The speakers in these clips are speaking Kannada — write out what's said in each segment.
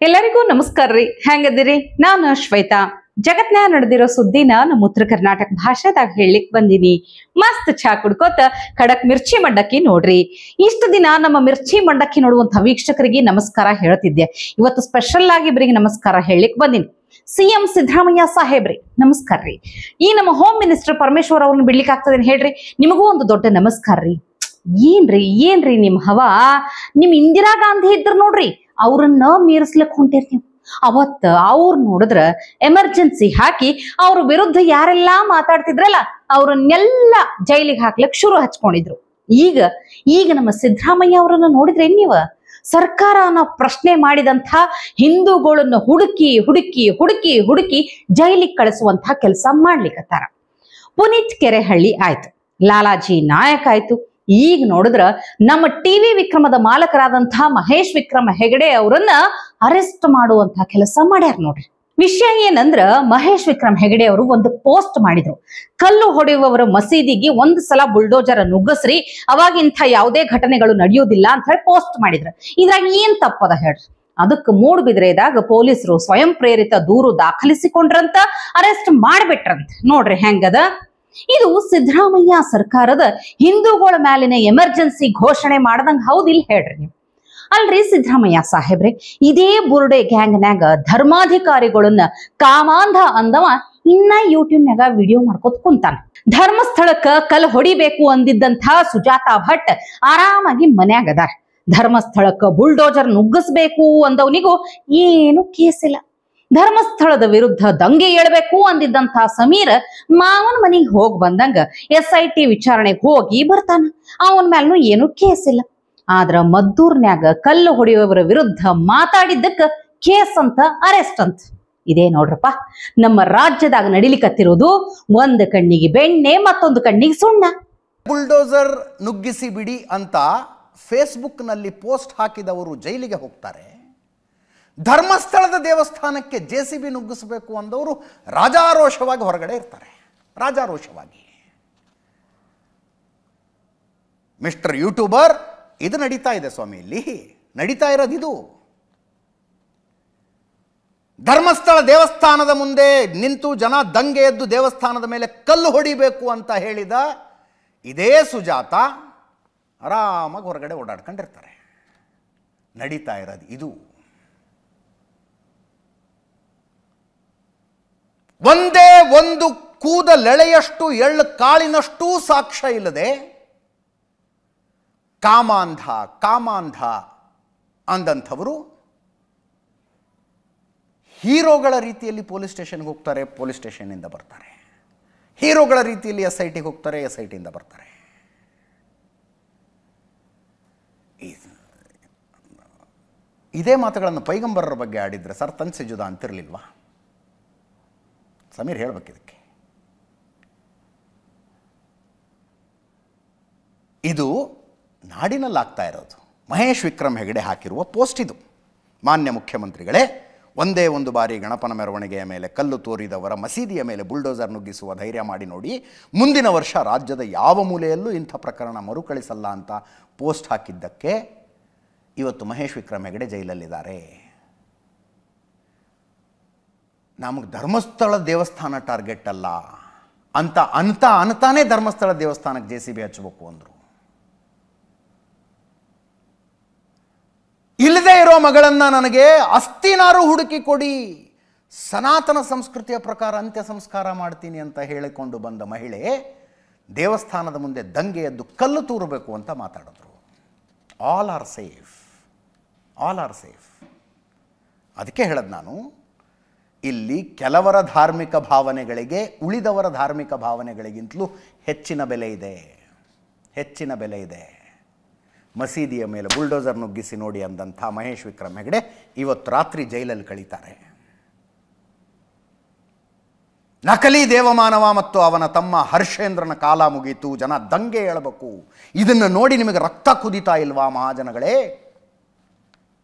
ಎಲ್ಲರಿಗೂ ನಮಸ್ಕಾರ ರೀ. ಹೆಂಗದಿರಿ? ನಾನು ಶ್ವೇತಾ. ಜಗತ್ನ್ಯಾಗ ನಡೆದಿರೋ ಸುದ್ದಿನ ನಮ್ಮ ಉತ್ತರ ಕರ್ನಾಟಕ ಭಾಷೆದಾಗ ಹೇಳಲಿಕ್ ಬಂದಿನಿ. ಮಸ್ತ್ ಚಾ ಕುಡ್ಕೋತ ಖಡಕ್ ಮಿರ್ಚಿ ಮಂಡಕ್ಕಿ ನೋಡ್ರಿ. ಇಷ್ಟು ದಿನ ನಮ್ಮ ಮಿರ್ಚಿ ಮಂಡಕ್ಕಿ ನೋಡುವಂತ ವೀಕ್ಷಕರಿಗೆ ನಮಸ್ಕಾರ ಹೇಳ್ತಿದ್ದೆ. ಇವತ್ತು ಸ್ಪೆಷಲ್ ಆಗಿ ಇಬ್ಬರಿಗೆ ನಮಸ್ಕಾರ ಹೇಳಲಿಕ್ ಬಂದಿನಿ. ಸಿಎಂ ಸಿದ್ದರಾಮಯ್ಯ ಸಾಹೇಬ್ರಿ ನಮಸ್ಕಾರ ರೀ. ಈ ನಮ್ಮ ಹೋಮ್ ಮಿನಿಸ್ಟರ್ ಪರಮೇಶ್ವರ್ ಅವ್ರನ್ನ ಬಿಡ್ಲಿಕ್ಕೆ ಆಗ್ತದೇನು ಹೇಳ್ರಿ? ನಿಮಗೂ ಒಂದು ದೊಡ್ಡ ನಮಸ್ಕಾರ ರೀ. ಏನ್ರಿ ನಿಮ್ ಹವಾ? ನಿಮ್ ಇಂದಿರಾ ಗಾಂಧಿ ಇದ್ರ ನೋಡ್ರಿ, ಅವ್ರನ್ನ ಮೀರಿಸ್ಲಿಕ್ ಹೊಂಟಿರ್ತೀವಿ. ಅವತ್ತ ಅವ್ರು ನೋಡಿದ್ರ ಎಮರ್ಜೆನ್ಸಿ ಹಾಕಿ ಅವ್ರ ವಿರುದ್ಧ ಯಾರೆಲ್ಲಾ ಮಾತಾಡ್ತಿದ್ರಲ್ಲ ಅವ್ರನ್ನೆಲ್ಲ ಜೈಲಿಗೆ ಹಾಕ್ಲಿಕ್ ಶುರು ಹಚ್ಕೊಂಡಿದ್ರು. ಈಗ ನಮ್ಮ ಸಿದ್ದರಾಮಯ್ಯ ಅವರನ್ನ ನೋಡಿದ್ರೆ ನೀವ ಸರ್ಕಾರ ಅನ್ನೋ ಪ್ರಶ್ನೆ ಮಾಡಿದಂಥ ಹಿಂದೂಗಳನ್ನ ಹುಡುಕಿ ಹುಡುಕಿ ಹುಡುಕಿ ಹುಡುಕಿ ಜೈಲಿಗೆ ಕಳಿಸುವಂತ ಕೆಲಸ ಮಾಡ್ಲಿಕ್ಕತ್ತಾರ. ಪುನೀತ್ ಕೆರೆಹಳ್ಳಿ ಆಯ್ತು, ಲಾಲಾಜಿ ನಾಯಕ್ ಆಯ್ತು. ಈಗ ನೋಡಿದ್ರ ನಮ್ಮ ಟಿವಿ ವಿಕ್ರಮದ ಮಾಲಕರಾದಂಥ ಮಹೇಶ್ ವಿಕ್ರಮ ಹೆಗಡೆ ಅವರನ್ನ ಅರೆಸ್ಟ್ ಮಾಡುವಂತ ಕೆಲಸ ಮಾಡ್ಯಾರ ನೋಡ್ರಿ. ವಿಷಯ ಏನಂದ್ರ, ಮಹೇಶ್ ವಿಕ್ರಮ್ ಹೆಗಡೆ ಅವರು ಒಂದು ಪೋಸ್ಟ್ ಮಾಡಿದ್ರು. ಕಲ್ಲು ಹೊಡೆಯುವವರ ಮಸೀದಿಗೆ ಒಂದು ಸಲ ಬುಲ್ಡೋಜರ್ ನುಗ್ಗಸ್ರಿ, ಅವಾಗ ಇಂಥ ಯಾವುದೇ ಘಟನೆಗಳು ನಡೆಯುವುದಿಲ್ಲ ಅಂತ ಹೇಳಿ ಪೋಸ್ಟ್ ಮಾಡಿದ್ರು. ಇದ್ರಾಗ ಏನ್ ತಪ್ಪದ ಹೇಳ್ರಿ? ಅದಕ್ಕೆ ಮೂಡ್ಬಿದ್ರೆದಾಗ ಪೊಲೀಸರು ಸ್ವಯಂ ಪ್ರೇರಿತ ದೂರು ದಾಖಲಿಸಿಕೊಂಡ್ರಂತ, ಅರೆಸ್ಟ್ ಮಾಡ್ಬಿಟ್ರಂತ. ನೋಡ್ರಿ ಹೆಂಗದ ಇದು. ಸಿದ್ದರಾಮಯ್ಯ ಸರ್ಕಾರದ ಹಿಂದೂಗಳ ಮೇಲಿನ ಎಮರ್ಜೆನ್ಸಿ ಘೋಷಣೆ ಮಾಡ್ದಂಗ ಹೌದಿಲ್ಲ ಹೇಳ್ರಿ ನೀವು? ಅಲ್ರಿ ಸಿದ್ದರಾಮಯ್ಯ ಸಾಹೇಬ್ರೆ, ಇದೇ ಬುರ್ಡೆ ಗ್ಯಾಂಗ್ನ್ಯಾಗ ಧರ್ಮಾಧಿಕಾರಿಗಳನ್ನ ಕಾಮಾಂಧ ಅಂದವ ಇನ್ನ ಯೂಟ್ಯೂಬ್ನಾಗ ವಿಡಿಯೋ ಮಾಡ್ಕೋತ ಕುಂತಾನ. ಧರ್ಮಸ್ಥಳಕ್ಕ ಕಲ್ ಹೊಡಿಬೇಕು ಅಂದಿದ್ದಂಥ ಸುಜಾತಾ ಭಟ್ ಆರಾಮಾಗಿ ಮನ್ಯಾಗ ಅದಾರ. ಧರ್ಮಸ್ಥಳಕ್ಕ ಬುಲ್ಡೋಜರ್ ನುಗ್ಗಿಸ್ಬೇಕು ಅಂದವನಿಗೂ ಏನು ಕೇಸಿಲ್ಲ. ಧರ್ಮಸ್ಥಳದ ವಿರುದ್ಧ ದಂಗೆ ಏಳ್ಬೇಕು ಅಂದಿದ್ದಂಥ ಸಮೀರ್ ಮಾವನ ಮನೆಗೆ ಹೋಗಿ ಬಂದಂಗ SIT ವಿಚಾರಣೆಗೆ ಹೋಗಿ ಬರ್ತಾನ. ಅವನ ಮೇಲೂ ಏನು ಕೇಸಿಲ್ಲ. ಆದ್ರ ಮದ್ದೂರ್ನ್ಯಾಗ ಕಲ್ಲು ಹೊಡೆಯುವವರ ವಿರುದ್ಧ ಮಾತಾಡಿದ್ದಕ್ಕ ಕೇಸ್ ಅಂತ, ಅರೆಸ್ಟ್ ಅಂತ. ಇದೇ ನೋಡ್ರಪ್ಪ ನಮ್ಮ ರಾಜ್ಯದಾಗ ನಡಿಲಿಕತ್ತಿರೋದು. ಒಂದು ಕಣ್ಣಿಗೆ ಬೆಣ್ಣೆ, ಮತ್ತೊಂದು ಕಣ್ಣಿಗೆ ಸುಣ್ಣ. ಬುಲ್ಡೋಸರ್ ನುಗ್ಗಿಸಿ ಬಿಡಿ ಅಂತ ಫೇಸ್ಬುಕ್ನಲ್ಲಿ ಪೋಸ್ಟ್ ಹಾಕಿದವರು ಜೈಲಿಗೆ ಹೋಗ್ತಾರೆ. ಧರ್ಮಸ್ಥಳದ ದೇವಸ್ಥಾನಕ್ಕೆ JCB ನುಗ್ಗಿಸಬೇಕು ಅಂದವರು ರಾಜಾರೋಷವಾಗಿ ಹೊರಗಡೆ ಇರ್ತಾರೆ. ರಾಜಾರೋಷವಾಗಿ. ಮಿಸ್ಟರ್ ಯೂಟ್ಯೂಬರ್, ಇದು ನಡೀತಾ ಇದೆ ಸ್ವಾಮಿ, ಇಲ್ಲಿ ನಡೀತಾ ಇರೋದಿದು. ಧರ್ಮಸ್ಥಳ ದೇವಸ್ಥಾನದ ಮುಂದೆ ನಿಂತು ಜನ ದಂಗೆ ಎದ್ದು ದೇವಸ್ಥಾನದ ಮೇಲೆ ಕಲ್ಲು ಹೊಡಿಬೇಕು ಅಂತ ಹೇಳಿದ ಇದೇ ಸುಜಾತ ಆರಾಮಾಗಿ ಹೊರಗಡೆ ಓಡಾಡ್ಕೊಂಡಿರ್ತಾರೆ. ನಡೀತಾ ಇರೋದು ಇದು. ಒಂದೇ ಒಂದು ಕೂದಲೆಳೆಯಷ್ಟು ಎಳ್ಳು ಕಾಳಿನಷ್ಟೂ ಸಾಕ್ಷ್ಯ ಇಲ್ಲದೆ ಕಾಮಾಂಧ ಅಂದಂಥವರು ಹೀರೋಗಳ ರೀತಿಯಲ್ಲಿ ಪೊಲೀಸ್ ಸ್ಟೇಷನ್ಗೆ ಹೋಗ್ತಾರೆ, ಪೊಲೀಸ್ ಸ್ಟೇಷನ್ನಿಂದ ಬರ್ತಾರೆ. ಹೀರೋಗಳ ರೀತಿಯಲ್ಲಿ SITಗೆ ಹೋಗ್ತಾರೆ, SITಯಿಂದ ಬರ್ತಾರೆ. ಇದೇ ಮಾತುಗಳನ್ನು ಪೈಗಂಬರರ ಬಗ್ಗೆ ಆಡಿದ್ರೆ ಸರ್ ತನ್ಸಿಜುದ ಅಂತಿರ್ಲಿಲ್ವಾ? ಸಮೀರ್ ಹೇಳ್ಬೇಕಿದಕ್ಕೆ. ಇದು ನಾಡಿನಲ್ಲಾಗ್ತಾ ಇರೋದು. ಮಹೇಶ್ ವಿಕ್ರಮ್ ಹೆಗಡೆ ಹಾಕಿರುವ ಪೋಸ್ಟ್ ಇದು. ಮಾನ್ಯ ಮುಖ್ಯಮಂತ್ರಿಗಳೇ, ಒಂದೇ ಒಂದು ಬಾರಿ ಗಣಪನ ಮೆರವಣಿಗೆಯ ಮೇಲೆ ಕಲ್ಲು ತೋರಿದವರ ಮಸೀದಿಯ ಮೇಲೆ ಬುಲ್ಡೋಸರ್ ನುಗ್ಗಿಸುವ ಧೈರ್ಯ ಮಾಡಿ ನೋಡಿ. ಮುಂದಿನ ವರ್ಷ ರಾಜ್ಯದ ಯಾವ ಮೂಲೆಯಲ್ಲೂ ಇಂಥ ಪ್ರಕರಣ ಮರುಕಳಿಸಲ್ಲ ಅಂತ ಪೋಸ್ಟ್ ಹಾಕಿದ್ದಕ್ಕೆ ಇವತ್ತು ಮಹೇಶ್ ವಿಕ್ರಮ್ ಹೆಗಡೆ ಜೈಲಲ್ಲಿದ್ದಾರೆ. ನಮಗೆ ಧರ್ಮಸ್ಥಳ ದೇವಸ್ಥಾನ ಟಾರ್ಗೆಟ್ ಅಲ್ಲ ಅಂತಾನೆ ಧರ್ಮಸ್ಥಳ ದೇವಸ್ಥಾನಕ್ಕೆ JCB ಹಚ್ಚಬೇಕು ಅಂದರು. ಇಲ್ಲದೆ ಇರೋ ಮಗಳನ್ನ ನನಗೆ ಅಸ್ಥಿನಾರು ಹುಡುಕಿ ಕೊಡಿ, ಸನಾತನ ಸಂಸ್ಕೃತಿಯ ಪ್ರಕಾರ ಅಂತ್ಯ ಸಂಸ್ಕಾರ ಮಾಡ್ತೀನಿ ಅಂತ ಹೇಳಿಕೊಂಡು ಬಂದ ಮಹಿಳೆ ದೇವಸ್ಥಾನದ ಮುಂದೆ ದಂಗೆ ಎದ್ದು ಕಲ್ಲು ತೂರಬೇಕು ಅಂತ ಮಾತಾಡಿದ್ರು. All are safe. ಅದಕ್ಕೆ ಹೇಳದ್ ನಾನು, ಇಲ್ಲಿ ಕೆಲವರ ಧಾರ್ಮಿಕ ಭಾವನೆಗಳಿಗೆ ಉಳಿದವರ ಧಾರ್ಮಿಕ ಭಾವನೆಗಳಿಗಿಂತಲೂ ಹೆಚ್ಚಿನ ಬೆಲೆ ಇದೆ. ಮಸೀದಿಯ ಮೇಲೆ ಬುಲ್ಡೋಸರ್ ನುಗ್ಗಿಸಿ ನೋಡಿ ಅಂದಂಥ ಮಹೇಶ್ ವಿಕ್ರಮ್ ಹೆಗಡೆ ಇವತ್ತು ರಾತ್ರಿ ಜೈಲಲ್ಲಿ ಕಳೀತಾರೆ. ನಕಲಿ ದೇವಮಾನವ ಮತ್ತು ಅವನ ತಮ್ಮ ಹರ್ಷೇಂದ್ರನ ಕಾಲ ಮುಗೀತು, ಜನ ದಂಗೆ ಏಳಬೇಕು. ಇದನ್ನು ನೋಡಿ ನಿಮಗೆ ರಕ್ತ ಕುದಿತಾ ಇಲ್ವಾ ಮಹಾಜನಗಳೇ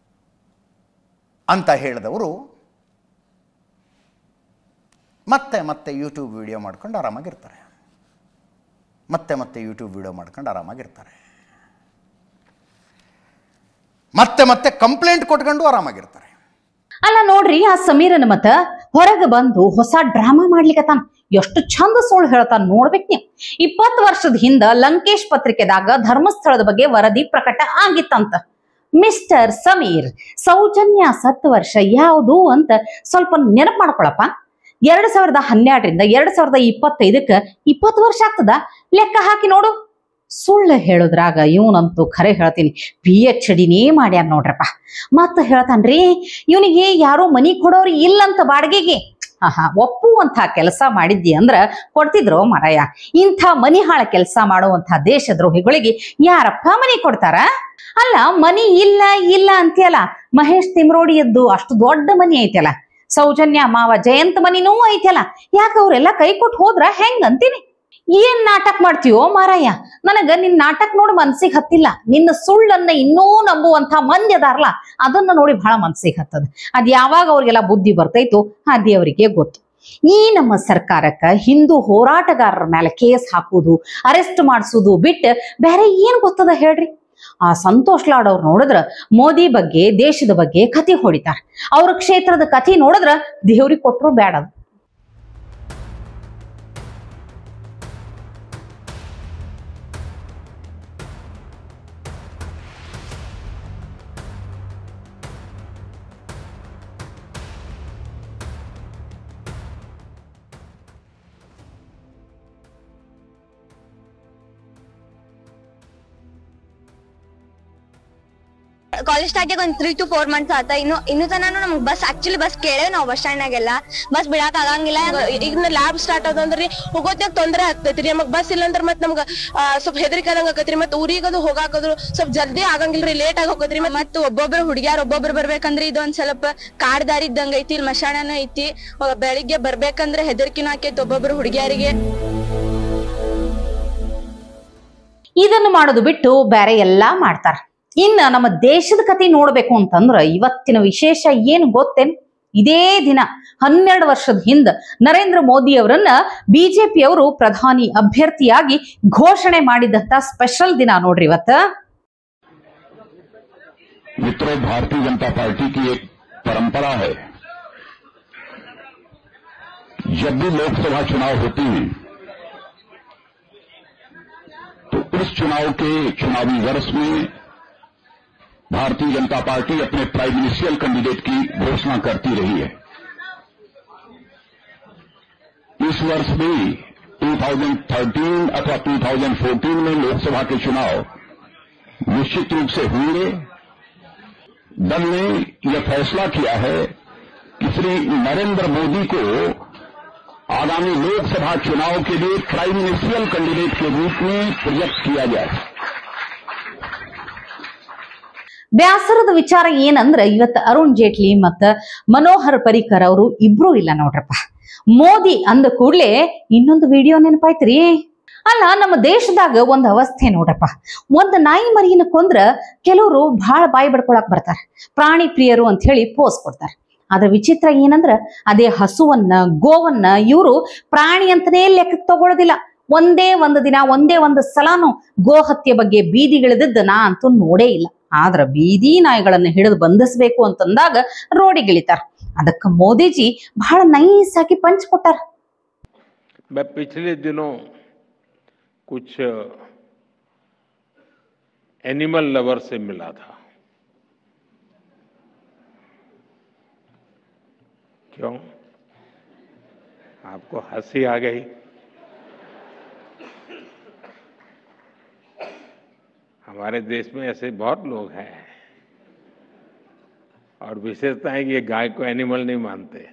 ಅಂತ ಹೇಳಿದವರು ಮತ್ತೆ ಯೂಟ್ಯೂಬ್ ವಿಡಿಯೋ ಮಾಡ್ಕೊಂಡು ಆರಾಮಾಗಿರ್ತಾರೆ. ಮತ್ತೆ ಕಂಪ್ಲೇಂಟ್ ಕೊಟ್ಕೊಂಡು ಆರಾಮಾಗಿರ್ತಾರೆ. ಅಲ್ಲ ನೋಡ್ರಿ, ಆ ಸಮೀರನ ಮತ ಹೊರಗೆ ಬಂದು ಹೊಸ ಡ್ರಾಮಾ ಮಾಡ್ಲಿಕ್ಕತ್ತಾನ. ಎಷ್ಟು ಚಂದ ಸುಳ್ಳು ಹೇಳ್ತಾನ ನೋಡ್ಬೇಕು ನೀವು. 20 ವರ್ಷದ ಹಿಂದ ಲಂಕೇಶ್ ಪತ್ರಿಕೆದಾಗ ಧರ್ಮಸ್ಥಳದ ಬಗ್ಗೆ ವರದಿ ಪ್ರಕಟ ಆಗಿತ್ತಂತ. ಮಿಸ್ಟರ್ ಸಮೀರ್, ಸೌಜನ್ಯ ಸತ್ತ ವರ್ಷ ಯಾವುದು ಅಂತ ಸ್ವಲ್ಪ ನೆನಪು ಮಾಡ್ಕೊಳಪ್ಪ. 2012ರಿಂದ 2025ಕ್ಕೆ 20 ವರ್ಷ ಆಗ್ತದ. ಲೆಕ್ಕ ಹಾಕಿ ನೋಡು. ಸುಳ್ಳು ಹೇಳುದ್ರಾಗ ಇವನಂತೂ ಖರೆ ಹೇಳ್ತೀನಿ, PhDನೇ ಮಾಡ್ಯಾರ ನೋಡ್ರಪ್ಪ. ಮತ್ತ ಹೇಳ್ತಾನ್ರಿ, ಇವನಿಗೆ ಯಾರೋ ಮನಿ ಕೊಡೋರು ಇಲ್ಲಂತ ಬಾಡಿಗೆಗೆ. ಒಪ್ಪುವಂಥ ಕೆಲಸ ಮಾಡಿದ್ದಿ ಅಂದ್ರ ಕೊಡ್ತಿದ್ರು ಮರಯ್ಯ. ಇಂಥ ಮನಿ ಹಾಳ ಕೆಲಸ ಮಾಡುವಂಥ ದೇಶದ್ರೋಹಿಗಳಿಗೆ ಯಾರಪ್ಪ ಮನಿ ಕೊಡ್ತಾರ? ಅಲ್ಲ, ಮನಿ ಇಲ್ಲ ಇಲ್ಲ ಅಂತೀಯಲ್ಲ, ಮಹೇಶ್ ತಿಮ್ರೋಡಿಯದ್ದು ಅಷ್ಟು ದೊಡ್ಡ ಮನಿ ಐತಲ್ಲ, ಸೌಜನ್ಯ ಮಾವ ಜಯಂತ್ ಮನಿನೂ ಐತಲ್ಲ, ಯಾಕ ಅವ್ರೆಲ್ಲ ಕೈ ಕೊಟ್ಟು ಹೋದ್ರ ಹೆಂಗ್ ಅಂತೀನಿ. ಏನ್ ನಾಟಕ ಮಾಡ್ತೀವೋ ಮಾರಾಯ, ನನಗ ನಿನ್ ನಾಟಕ ನೋಡಿ ಮನ್ಸಿಗೆ ಹತ್ತಿಲ್ಲ. ನಿನ್ನ ಸುಳ್ಳನ್ನ ಇನ್ನೂ ನಂಬುವಂತ ಮಂದಿ ಅದಾರಲ್ಲ, ಅದನ್ನ ನೋಡಿ ಬಹಳ ಮನ್ಸಿಗೆ ಹತ್ತದ. ಅದ್ ಯಾವಾಗ ಅವ್ರಿಗೆಲ್ಲ ಬುದ್ಧಿ ಬರ್ತೈತೋ ಆ ದೇವರಿಗೆ ಗೊತ್ತು. ಈ ನಮ್ಮ ಸರ್ಕಾರಕ್ಕ ಹಿಂದೂ ಹೋರಾಟಗಾರರ ಮೇಲೆ ಕೇಸ್ ಹಾಕುದು, ಅರೆಸ್ಟ್ ಮಾಡಿಸುದು ಬಿಟ್ಟು ಬೇರೆ ಏನ್ ಗೊತ್ತದ ಹೇಳ್ರಿ? ಆ ಸಂತೋಷ್ ಲಾಡ್ ಅವ್ರು ನೋಡಿದ್ರ ಮೋದಿ ಬಗ್ಗೆ ದೇಶದ ಬಗ್ಗೆ ಕತಿ ಹೊಡಿತಾರ. ಅವ್ರ ಕ್ಷೇತ್ರದ ಕತಿ ನೋಡಿದ್ರ ದೇವ್ರಿಗೆ ಕೊಟ್ಟರು ಬೇಡದು. ಕಾಲೇಜ್ ಸ್ಟಾರ್ಟ್ ಒಂದ್ 3 to 4 months ಆತ. ಇನ್ನು ತನಾನು ನಮ್ಗ್ ಬಸ್ ಆಕ್ಚುಲಿ ಬಸ್ ಕೇಳೇವ್ ನಾವು ಬಸ್ ಸ್ಟ್ಯಾಂಡ್ ನಾಗೆಲ್ಲ ಬಸ್ ಬಿಡಾಕ್ ಆಗಂಗಿಲ್ಲ. ಈಗ ಲ್ಯಾಬ್ ಸ್ಟಾರ್ಟ್ ಆದಂದ್ರಿ ಹೋಗೋತ್ಯಾಗ ತೊಂದ್ರೆ ಆಗ್ತೈತ್ರಿ. ನಮಗ್ ಬಸ್ ಇಲ್ಲ ಅಂದ್ರ ಮತ್ ನಮ್ಗ ಸ್ವಲ್ಪ ಹೆದರಿಕೆ ಆದಂಗ ಆಕತ್ರಿ. ಮತ್ ಊರಿಗದು ಹೋಗಾಕದ್ರು ಸ್ವಲ್ಪ ಜಲ್ದಿ ಆಗಂಗಿಲ್ರಿ, ಲೇಟ್ ಆಗಿ ಹೋಗತ್ರಿ. ಮತ್ ಒಬ್ಬೊಬ್ರು ಹುಡುಗ್ಯಾರ ಒಬ್ಬೊಬ್ರು ಬರ್ಬೇಕಂದ್ರೆ ಇದೊಂದ್ ಸ್ವಲ್ಪ ಕಾಡ್ ದಾರಿ ಇದ್ದಂಗ ಐತಿ. ಇಲ್ಲಿ ಮಶಾಣನೂ ಐತಿ. ಬೆಳಿಗ್ಗೆ ಬರ್ಬೇಕಂದ್ರೆ ಹೆದರಿಕೆನೂ ಆಕೈತಿ ಒಬ್ಬೊಬ್ರು ಹುಡುಗ್ಯಾರಿಗೆ. ಇದನ್ನು ಮಾಡೋದು ಬಿಟ್ಟು ಬೇರೆ ಎಲ್ಲಾ ಮಾಡ್ತಾರ. ಇನ್ನ ನಮ್ಮ ದೇಶದ ಕತೆ ನೋಡ್ಬೇಕು ಅಂತಂದ್ರ ಇವತ್ತಿನ ವಿಶೇಷ ಏನ್ ಗೊತ್ತೇನ್? ಇದೇ ದಿನ 12 ವರ್ಷದ ಹಿಂದ ನರೇಂದ್ರ ಮೋದಿ ಅವರನ್ನ ಬಿಜೆಪಿಯವರು ಪ್ರಧಾನಿ ಅಭ್ಯರ್ಥಿಯಾಗಿ ಘೋಷಣೆ ಮಾಡಿದಂತ ಸ್ಪೆಷಲ್ ದಿನ ನೋಡ್ರಿ ಇವತ್ತ. मित्रों, भारतीय जनता पार्टी की एक परंपरा है, जब भी लोकसभा चुनाव होती है तो इस चुनाव के चुनावी वर्ष में भारतीय जनता पार्टी अपने प्राइम मिनिस्ट्रियल कैंडिडेट की घोषणा करती रही है। इस वर्ष भी 2013 अथवा 2014 में लोकसभा के चुनाव निश्चित रूप से होंगे। दल ने यह फैसला किया है कि श्री नरेंद्र मोदी को आगामी लोकसभा चुनाव के लिए प्राइम मिनिस्ट्रियल कैंडिडेट के रूप में प्रोजेक्ट किया जाए। ಬ್ಯಾಸರದ ವಿಚಾರ ಏನಂದ್ರ ಇವತ್ತು ಅರುಣ್ ಜೇಟ್ಲಿ ಮತ್ತ ಮನೋಹರ್ ಪರಿಕರ್ ಅವರು ಇಬ್ರು ಇಲ್ಲ ನೋಡ್ರಪ್ಪ. ಮೋದಿ ಅಂದ ಕೂಡ್ಲೆ ಇನ್ನೊಂದು ವಿಡಿಯೋ ನೆನಪಾಯ್ತ್ರಿ. ಅಲ್ಲ, ನಮ್ಮ ದೇಶದಾಗ ಒಂದ್ ಅವಸ್ಥೆ ನೋಡ್ರಪ್ಪ. ಒಂದ್ ನಾಯಿ ಮರಿನ ಕೊಂದ್ರ ಕೆಲವರು ಬಹಳ ಬಾಯಿ ಬಡ್ಕೊಳಕ್ ಬರ್ತಾರ, ಪ್ರಾಣಿ ಪ್ರಿಯರು ಅಂತ ಹೇಳಿ ಪೋಸ್ ಕೊಡ್ತಾರ. ಆದ್ರ ವಿಚಿತ್ರ ಏನಂದ್ರ ಅದೇ ಹಸುವನ್ನ ಗೋವನ್ನ ಇವರು ಪ್ರಾಣಿ ಅಂತನೇ ಲೆಕ್ಕಕ್ಕೆ ತಗೊಳ್ಳೋದಿಲ್ಲ. ಒಂದೇ ಒಂದು ದಿನ ಒಂದೇ ಒಂದು ಸಲಾನು ಗೋ ಹತ್ಯೆ ಬಗ್ಗೆ ಬೀದಿಗಿಳಿದಿದ್ದ ನಾ ಅಂತೂ ನೋಡೇ ಇಲ್ಲ. ಆದ್ರ ಬೀದಿ ನಾಯಿಗಳನ್ನ ಹಿಡಿದು ಬಂಧಿಸ್ಬೇಕು ಅಂತಂದಾಗ ರೋಡಿಗಿಳಿತಾರ. ಅದಕ್ಕೆ ಮೋದಿಜಿ ಬಹಳ ನೈಸ್ ಆಗಿ ಪಂಚ್ ಕೊಟ್ಟಾರ. मैं पिछले दिनों कुछ एनिमल लवर से मिला था। क्यों आपको हंसी आ गई? हमारे देश में ऐसे बहुत लोग हैं और विशेषता है कि ये गाय को एनिमल नहीं मानते।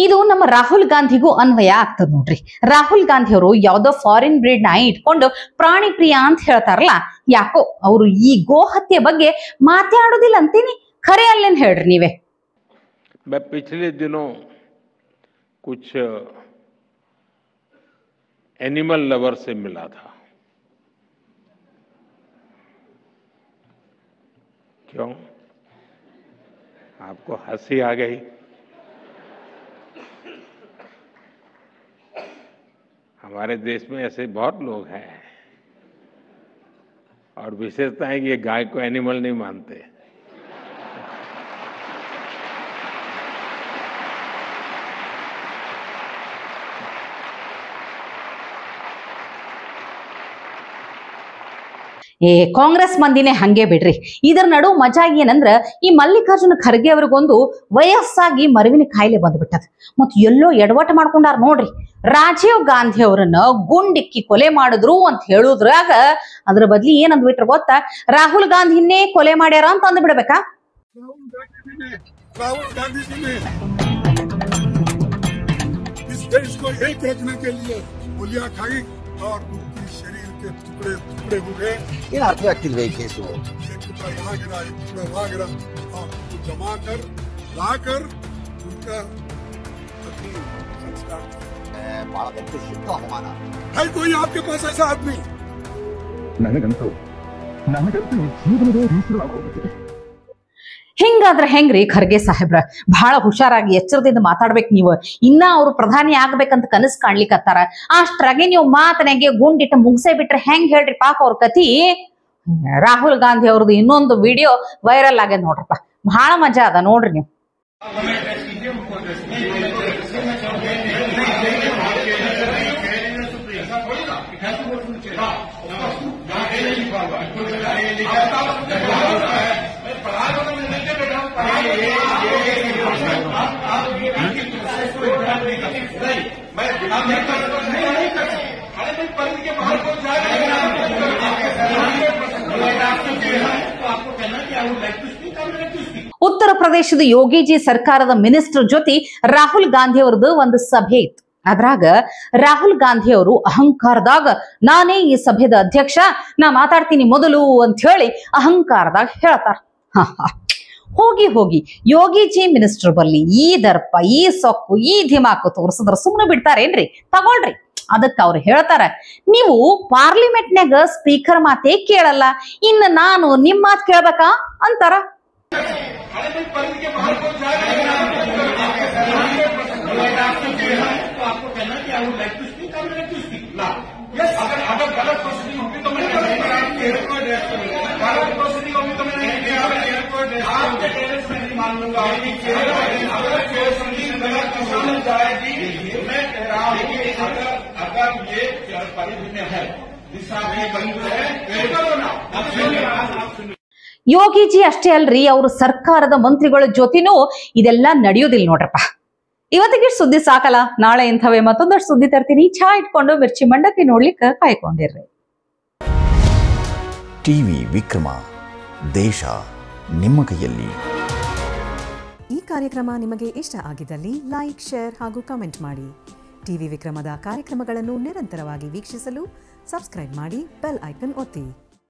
ಇದು ನಮ್ಮ ರಾಹುಲ್ ಗಾಂಧಿಗೂ ಅನ್ವಯ ಆಗ್ತದ ನೋಡ್ರಿ. ರಾಹುಲ್ ಗಾಂಧಿ ಅವರು ಯಾವ್ದೋ ಫಾರಿನ್ ಬ್ರೀಡ್ ನಾಯಿ ಇಟ್ಕೊಂಡು ಪ್ರಾಣಿ ಪ್ರಿಯ ಅಂತ ಹೇಳ್ತಾರಲ್ಲ, ಯಾಕೋ ಅವರು ಈ ಗೋ ಹತ್ಯೆ ಬಗ್ಗೆ ಮಾತಾಡೋದಿಲ್ಲ ಅಂತೀನಿ. ಖರೆ ಅಲ್ಲೇನ್ ಹೇಳ್ರಿ ನೀವೇ. मैं पिछले दिनों कुछ एनिमल लवर से मिला था। क्यों आपको हंसी आ गई। हमारे देश में ऐसे बहुत लोग हैं और विशेषता है कि ये गाय को एनिमल नहीं मानते। ಕಾಂಗ್ರೆಸ್ ಮಂದಿನೇ ಹಂಗೆ ಬಿಡ್ರಿ. ಇದರ ನಡು ಮಜಾ ಏನಂದ್ರ ಈ ಮಲ್ಲಿಕಾರ್ಜುನ ಖರ್ಗೆ ಅವ್ರಿಗೊಂದು ವಯಸ್ಸಾಗಿ ಮರುವಿನ ಕಾಯಿಲೆ ಬಂದ್ಬಿಟ್ಟದ. ಮತ್ ಎಲ್ಲೋ ಎಡವಟ್ ಮಾಡ್ಕೊಂಡಾರ ನೋಡ್ರಿ. ರಾಜೀವ್ ಗಾಂಧಿ ಅವರನ್ನ ಗುಂಡಿಕ್ಕಿ ಕೊಲೆ ಮಾಡಿದ್ರು ಅಂತ ಹೇಳುದ್ರಾಗ ಅದ್ರ ಬದ್ಲಿ ಏನಂದ್ ಬಿಟ್ರ ಗೊತ್ತಾ, ರಾಹುಲ್ ಗಾಂಧಿನೇ ಕೊಲೆ ಮಾಡ್ಯಾರ ಅಂತ ಅಂದ್ಬಿಡ್ಬೇಕಾ? राहुल गांधी जी ने इस देश को एक रखने के लिए गोलियां खाई और उनकी शरीर के टुकड़े टुकड़े हो गए। ಏನು ಅರ್ಥವಾಗ್ತಿಲ್ವೇ ಈ ಕೇಸು? एक टुकड़ा यहाँ गिरा, एक टुकड़ा वहाँ गिरा और उनको जमा कर लाकर उनका अपनी संस्कार ಬಹಳ ದೊಡ್ಡ ಶುದ್ಧ ಅವಮಾನ. है। कोई आपके पास ऐसा आदमी? ನನಗಂತೂ ಜೀವನದ ಬೇಸರವಾಗೋಗಿದೆ. ಹಿಂಗಾದ್ರೆ ಹೆಂಗ್ರಿ ಖರ್ಗೆ ಸಾಹೇಬ್ರ? ಬಹಳ ಹುಷಾರಾಗಿ ಎಚ್ಚರದಿಂದ ಮಾತಾಡ್ಬೇಕು ನೀವು. ಇನ್ನ ಅವ್ರು ಪ್ರಧಾನಿ ಆಗ್ಬೇಕಂತ ಕನಸು ಕಾಣ್ಲಿಕ್ಕತ್ತಾರ. ಅಷ್ಟ್ರಾಗೆ ನೀವು ಮಾತನಾಗೆ ಗುಂಡಿಟ್ಟು ಮುಗಿಸೇ ಬಿಟ್ರೆ ಹೆಂಗ್ ಹೇಳ್ರಿ ಪಾಪ ಅವ್ರ ಕತಿ. ರಾಹುಲ್ ಗಾಂಧಿ ಅವ್ರದ್ದು ಇನ್ನೊಂದು ವಿಡಿಯೋ ವೈರಲ್ ಆಗ್ಯದ ನೋಡ್ರಪ್ಪ, ಬಹಳ ಮಜಾ ಅದ ನೋಡ್ರಿ ನೀವು. ಉತ್ತರ ಪ್ರದೇಶದ ಯೋಗಿಜಿ ಸರ್ಕಾರದ ಮಿನಿಸ್ಟರ್ ಜೊತೆ ರಾಹುಲ್ ಗಾಂಧಿ ಅವರದ್ದು ಒಂದು ಸಭೆ ಇತ್ತು. ಅದ್ರಾಗ ರಾಹುಲ್ ಗಾಂಧಿ ಅವರು ಅಹಂಕಾರದಾಗ ನಾನೇ ಈ ಸಭೆದ ಅಧ್ಯಕ್ಷ, ನಾ ಮಾತಾಡ್ತೀನಿ ಮೊದಲು ಅಂತ ಹೇಳಿ ಅಹಂಕಾರದಾಗ ಹೇಳ್ತಾರ. ಹೋಗಿ ಹೋಗಿ ಯೋಗಿಜಿ ಮಿನಿಸ್ಟರ್ ಬಲ್ಲಿ ಈ ದರ್ಪ, ಈ ಸೊಕ್ಕು, ಈ ಧಿಮಾಕು ತೋರಿಸಿದ್ರ ಸುಮ್ಮನೆ ಬಿಡ್ತಾರೇನ್ರಿ? ತಗೊಳ್ರಿ. ಅದಕ್ಕೆ ಅವ್ರು ಹೇಳ್ತಾರ, ನೀವು ಪಾರ್ಲಿಮೆಂಟ್ನಾಗ ಸ್ಪೀಕರ್ ಮಾತೇ ಕೇಳಲ್ಲ, ಇನ್ನು ನಾನು ನಿಮ್ ಮಾತು ಕೇಳ್ಬೇಕಾ ಅಂತಾರ. ಯೋಗಿಜಿ ಅಷ್ಟೇ ಅಲ್ರಿ, ಅವರು ಸರ್ಕಾರದ ಮಂತ್ರಿಗಳ ಜೊತೆನೂ ಇದೆಲ್ಲ ನಡೆಯೋದಿಲ್ಲ ನೋಡ್ರಪ್ಪ. ಇವತ್ತಿಗೆ ಸುದ್ದಿ ಸಾಕಲ್ಲ, ನಾಳೆ ಇಂಥವೇ ಮತ್ತೊಂದಷ್ಟು ಸುದ್ದಿ ತರ್ತೀನಿ. ಚಾ ಇಟ್ಕೊಂಡು ಮಿರ್ಚಿ ಮಂಡಕ್ಕಿ ನೋಡ್ಲಿಕ್ಕೆ ಕಾಯ್ಕೊಂಡಿರ್ರಿ. ಟಿವಿ ವಿಕ್ರಮ, ದೇಶ ನಿಮ್ಮ ಕೈಯಲ್ಲಿ. ಈ ಕಾರ್ಯಕ್ರಮ ನಿಮಗೆ ಇಷ್ಟ ಆಗಿದ್ದಲ್ಲಿ ಲೈಕ್, ಶೇರ್ ಹಾಗೂ ಕಮೆಂಟ್ ಮಾಡಿ. ಟಿವಿ ವಿಕ್ರಮದ ಕಾರ್ಯಕ್ರಮಗಳನ್ನು ನಿರಂತರವಾಗಿ ವೀಕ್ಷಿಸಲು ಸಬ್ಸ್ಕ್ರೈಬ್ ಮಾಡಿ, ಬೆಲ್ ಐಕನ್ ಒತ್ತಿ.